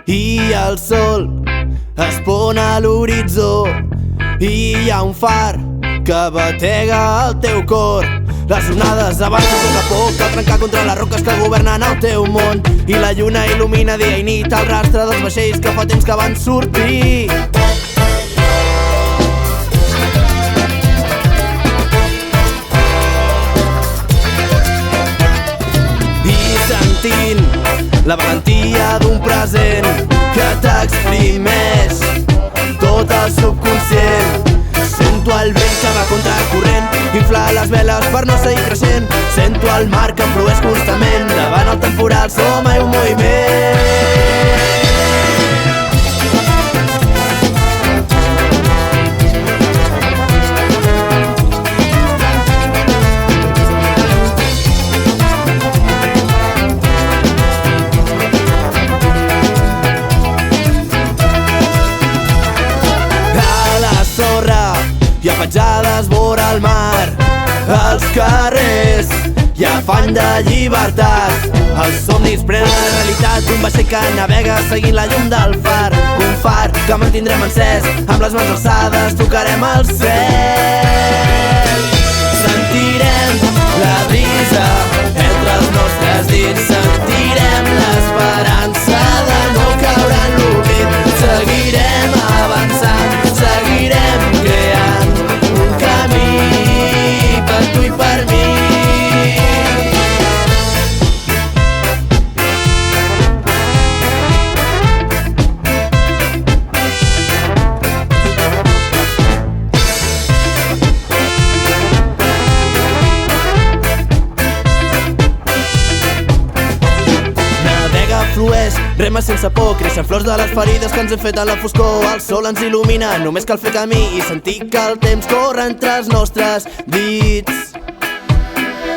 i el sol es pon a l'horitzó i hi ha un far que batega el teu cor. Les onades avancen a poc a poc, cal trencar contra les roques que governen el teu món, i la lluna il·lumina dia i nit el rastre dels vaixells que fa temps que van sortir. I sentint la valentia d'un present que t'exprimeix tot el subconscient. Sento el vent que va contra el corrent, inflar les veles per no seguir creixent. Sento el mar que em flueix constantment, davant el temporal som mai un moviment. Hi ha petjades vora el mar, als carrers hi ha afany de llibertat. Els somnis prenen la realitat d'un vaixell que navega seguint la llum del far. Un far que mantindrem encès, amb les mans alçades tocarem el cel. Sentirem la brisa entre els nostres dits, sentirem l'esperança de no caure en l'oblit. Seguirem avançant, seguirem creant un camí per tu i per mi. Flueix, rema sense por, creixen flors de les ferides que ens hem fet a la foscor. El sol ens il·lumina, només cal fer camí i sentir que el temps corre entre els nostres dits.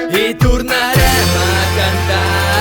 I tornarem a cantar